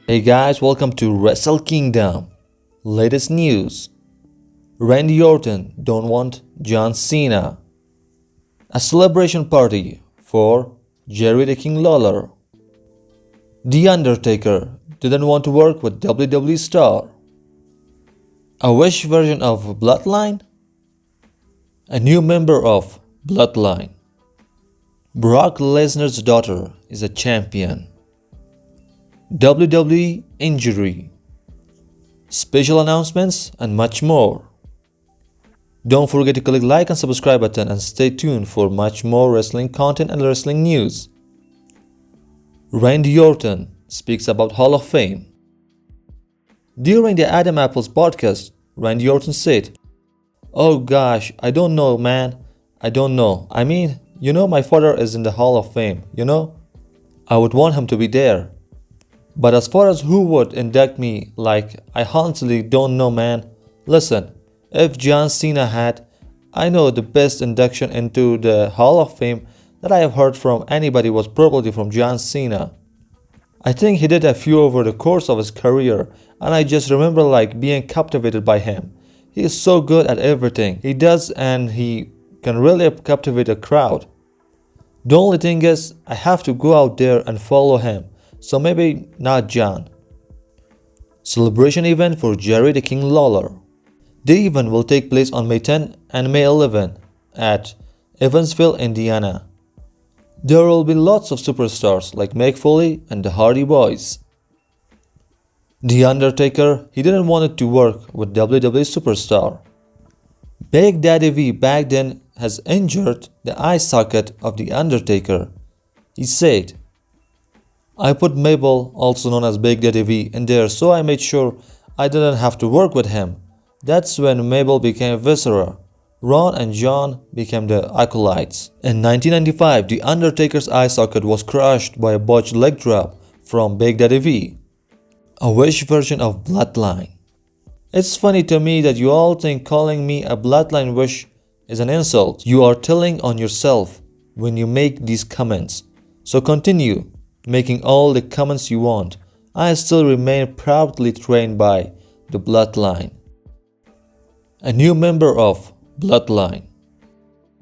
Hey guys, welcome to Wrestle Kingdom. Latest news. Randy Orton don't want John Cena. A celebration party for Jerry the King Lawler. The Undertaker didn't want to work with WWE star. A Wish version of Bloodline. A new member of Bloodline. Brock Lesnar's daughter is a champion. WWE injury. Special announcements and much more. Don't forget to click like and subscribe button and stay tuned for much more wrestling content and wrestling news. Randy Orton speaks about Hall of Fame. During the Adam Apples podcast, Randy Orton said, "Oh gosh, I don't know, man. I don't know. I mean, my father is in the Hall of Fame, I would want him to be there. But as far as who would induct me, I honestly don't know, man. Listen, if John Cena had, I know the best induction into the Hall of Fame that I have heard from anybody was probably from John Cena. I think he did a few over the course of his career, and I just remember being captivated by him. He is so good at everything he does, and he can really captivate a crowd. The only thing is, I have to go out there and follow him, so maybe not John." Celebration event for Jerry the King Lawler. The event will take place on May 10 and May 11 at Evansville, Indiana. There will be lots of superstars like Mick Foley and the Hardy Boys. The Undertaker, he didn't want to work with WWE superstar. Big Daddy V back then has injured the eye socket of The Undertaker. He said, "I put Mabel, also known as Big Daddy V, in there so I made sure I didn't have to work with him. That's when Mabel became Viscera. Ron and John became the Acolytes." In 1995, The Undertaker's eye socket was crushed by a botched leg drop from Big Daddy V. A Wish version of Bloodline. It's funny to me that you all think calling me a Bloodline Wish is an insult. You are telling on yourself when you make these comments. So continue making all the comments you want. I still remain proudly trained by the Bloodline. A new member of Bloodline.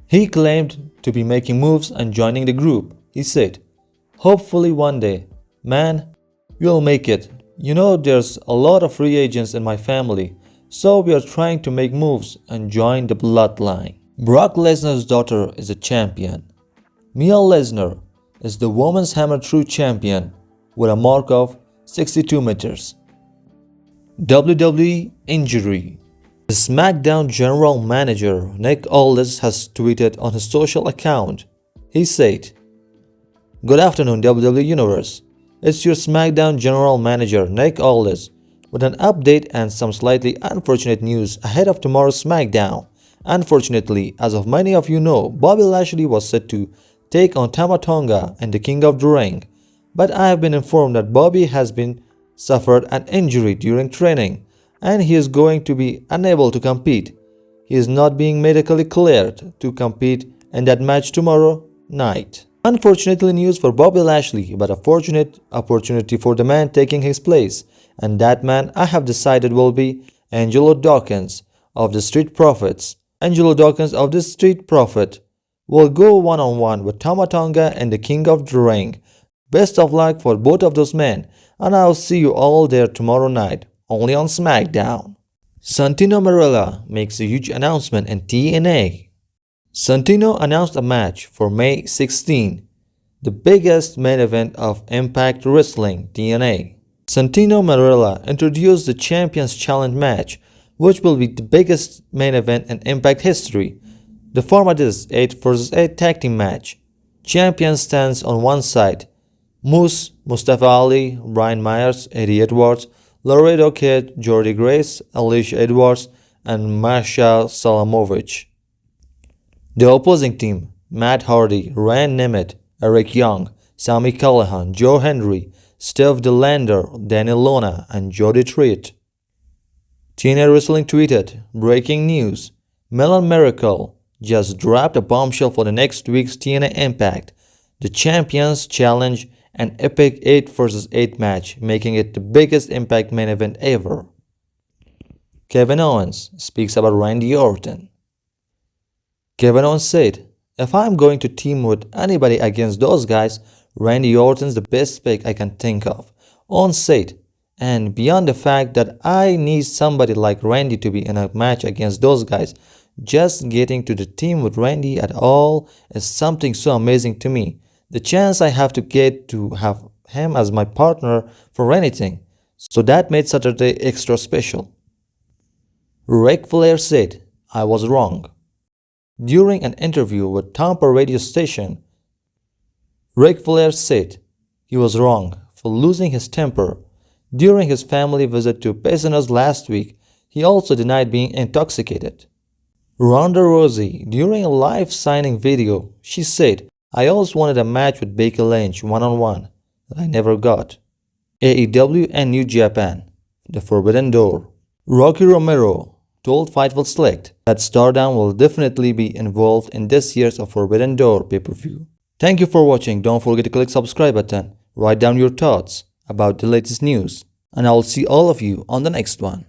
He claimed to be making moves and joining the group. He said, "Hopefully one day, man, you'll make it. There's a lot of free agents in my family, so we are trying to make moves and join the Bloodline." Brock Lesnar's daughter is a champion. Mia Lesnar is the Women's Hammer True Champion with a mark of 62 meters. WWE injury. The Smackdown General Manager Nick Aldis has tweeted on his social account. He said, "Good afternoon WWE Universe. It's your Smackdown General Manager Nick Aldis with an update and some slightly unfortunate news ahead of tomorrow's Smackdown. Unfortunately, as of many of you know, Bobby Lashley was set to take on Tama Tonga and the King of the Ring, but I have been informed that Bobby has suffered an injury during training and he is going to be unable to compete. He is not being medically cleared to compete in that match tomorrow night. Unfortunately news for Bobby Lashley, but a fortunate opportunity for the man taking his place, and that man I have decided will be Angelo Dawkins of the Street Profits. Angelo Dawkins of the Street Profit will go one-on-one with Tama Tonga and the King of the Ring. Best of luck for both of those men, and I'll see you all there tomorrow night, only on Smackdown." Santino Marella makes a huge announcement in TNA. Santino announced a match for May 16, the biggest main event of Impact Wrestling TNA. Santino Marella introduced the Champions Challenge match, which will be the biggest main event in Impact history. The format is 8 vs 8 tag team match. Champion stands on one side. Moose, Mustafa Ali, Brian Myers, Eddie Edwards, Laredo Kid, Jordy Grace, Alicia Edwards, and Masha Salamovich. The opposing team, Matt Hardy, Ryan Nemeth, Eric Young, Sami Callihan, Joe Hendry, Steve DeLander, Danny Lona, and Jody Treat. TNA Wrestling tweeted, "Breaking news, Melon Miracle just dropped a bombshell for the next week's TNA Impact. the Champions Challenge, an epic 8 vs 8 match, making it the biggest Impact main event ever. Kevin Owens speaks about Randy Orton. Kevin Owens said, "If I'm going to team with anybody against those guys, Randy Orton's the best pick I can think of." Owens said, "And beyond the fact that I need somebody like Randy to be in a match against those guys, just getting to the team with Randy at all is something so amazing to me. The chance I have to get to have him as my partner for anything. So that made Saturday extra special." Ric Flair said, "I was wrong." During an interview with Tampa radio station, Ric Flair said he was wrong for losing his temper. During his family visit to Piscinas last week, he also denied being intoxicated. Ronda Rousey, during a live signing video, she said, "I always wanted a match with Becky Lynch one-on-one that I never got." AEW and New Japan, The Forbidden Door. Rocky Romero told Fightful Select that Stardom will definitely be involved in this year's Forbidden Door pay-per-view. Thank you for watching. Don't forget to click subscribe button. Write down your thoughts about the latest news. And I will see all of you on the next one.